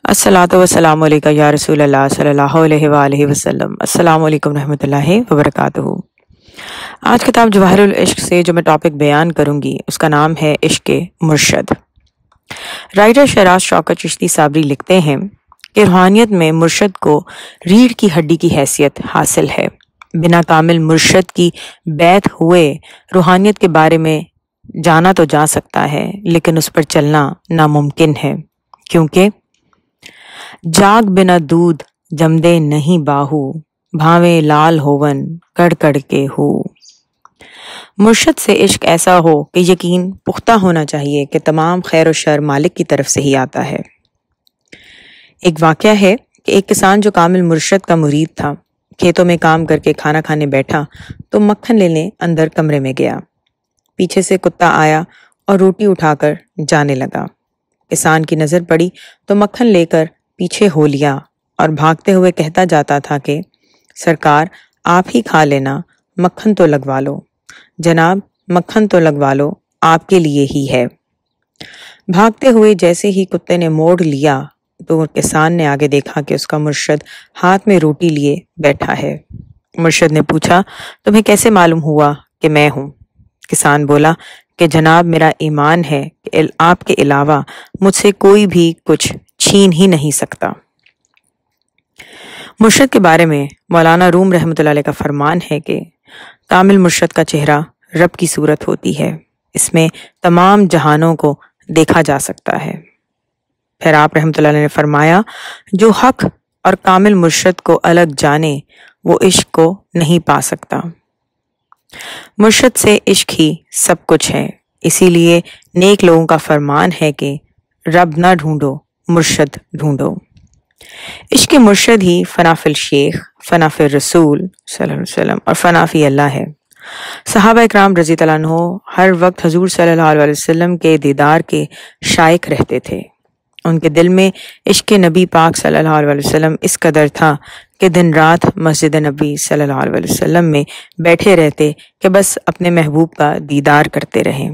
الصلاۃ والسلام علیکہ یا رسول اللہ صلی اللہ علیہ وآلہ وسلم۔ السلام علیکم رحمۃ اللہ وبرکاتہ۔ آج کتاب جواہر العشق سے جو میں ٹاپک بیان کروں گی اس کا نام ہے عشق مرشد۔ رائٹر شیراز شوکت چشتی صابری لکھتے ہیں کہ روحانیت میں مرشد کو ریڑھ کی ہڈی کی حیثیت حاصل ہے۔ بنا کامل مرشد کی بیعت ہوئے روحانیت کے بارے میں جانا تو جا سکتا ہے لیکن اس پر چلنا ناممکن ہے، کیونکہ جاگ بنا دودھ جمدے نہیں باہو، بھاویں لال ہوون کڑ کڑ کے ہو۔ مرشد سے عشق ایسا ہو کہ یقین پختہ ہونا چاہیے کہ تمام خیر و شر مالک کی طرف سے ہی آتا ہے۔ ایک واقعہ ہے کہ ایک کسان جو کامل مرشد کا مرید تھا، کھیتوں میں کام کر کے کھانا کھانے بیٹھا تو مکھن لینے اندر کمرے میں گیا۔ پیچھے سے کتا آیا اور روٹی اٹھا کر جانے لگا۔ کسان کی نظر پڑی تو مکھن لے کر پیچھے ہو لیا اور بھاگتے ہوئے کہتا جاتا تھا کہ سرکار آپ ہی کھا لینا، مکھن تو لگوا لو، جناب مکھن تو لگوا لو، آپ کے لیے ہی ہے۔ بھاگتے ہوئے جیسے ہی کتے نے موڑ لیا تو کسان نے آگے دیکھا کہ اس کا مرشد ہاتھ میں روٹی لیے بیٹھا ہے۔ مرشد نے پوچھا تمہیں کیسے معلوم ہوا کہ میں ہوں؟ کسان بولا کہ جناب میرا ایمان ہے کہ آپ کے علاوہ مجھ سے کوئی بھی کچھ چھین ہی نہیں سکتا۔ مرشد کے بارے میں مولانا روم رحمۃ اللہ علیہ کا فرمان ہے کہ کامل مرشد کا چہرہ رب کی صورت ہوتی ہے، اس میں تمام جہانوں کو دیکھا جا سکتا ہے۔ پھر آپ رحمۃ اللہ علیہ نے فرمایا جو حق اور کامل مرشد کو الگ جانے وہ عشق کو نہیں پا سکتا۔ مرشد سے عشق ہی سب کچھ ہے، اسی لیے نیک لوگوں کا فرمان ہے کہ رب نہ ڈھونڈو مرشد ڈھونڈو۔ عشق مرشد ہی فنا فی الشیخ، فنا فی الرسول صلی اللہ علیہ وسلم اور فنا فی اللہ ہے۔ صحابہ اکرام رضی اللہ عنہ ہر وقت حضور صلی اللہ علیہ وسلم کے دیدار کے شائق رہتے تھے۔ ان کے دل میں عشق نبی پاک صلی اللہ علیہ وسلم اس قدر تھا کہ دن رات مسجد نبی صلی اللہ علیہ وسلم میں بیٹھے رہتے کہ بس اپنے محبوب کا دیدار کرتے رہیں۔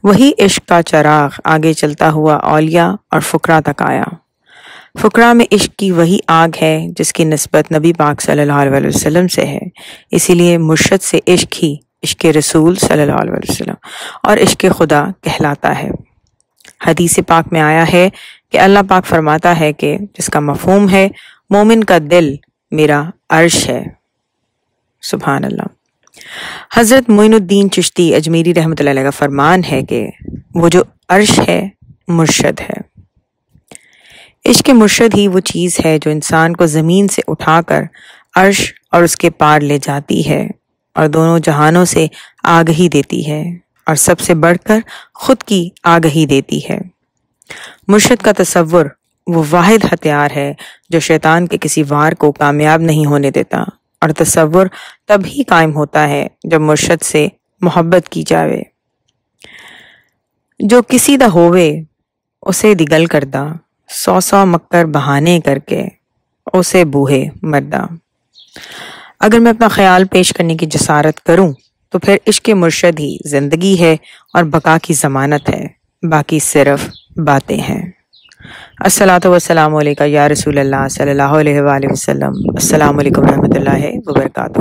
وہی عشق کا چراغ آگے چلتا ہوا اولیاء اور فقراء تک آیا۔ فقراء میں عشق کی وہی آگ ہے جس کی نسبت نبی پاک صلی اللہ علیہ وسلم سے ہے، اسی لیے مرشد سے عشق ہی عشق رسول صلی اللہ علیہ وسلم اور عشق خدا کہلاتا ہے۔ حدیث پاک میں آیا ہے کہ اللہ پاک فرماتا ہے کہ جس کا مفہوم ہے مومن کا دل میرا عرش ہے۔ سبحان اللہ۔ حضرت معین الدین چشتی اجمیری رحمۃ اللہ علیہ کا فرمان ہے کہ وہ جو عرش ہے مرشد ہے۔ عشق مرشد ہی وہ چیز ہے جو انسان کو زمین سے اٹھا کر عرش اور اس کے پار لے جاتی ہے اور دونوں جہانوں سے آگہی دیتی ہے اور سب سے بڑھ کر خود کی آگہی دیتی ہے۔ مرشد کا تصور وہ واحد ہتھیار ہے جو شیطان کے کسی وار کو کامیاب نہیں ہونے دیتا، اور تصور تب ہی قائم ہوتا ہے جب مرشد سے محبت کی جاوے۔ جو کسی دا ہووے اسے دگل کردہ، سو مکر بہانے کر کے اسے بوہے مردہ۔ اگر میں اپنا خیال پیش کرنے کی جسارت کروں تو پھر عشق مرشد ہی زندگی ہے اور بقا کی ضمانت ہے، باقی صرف باتیں ہیں۔ الصلاۃ والسلام علیکہ یا رسول اللہ صلی اللہ علیہ وآلہ وسلم۔ السلام علیکم رحمۃ اللہ وبرکاتہ۔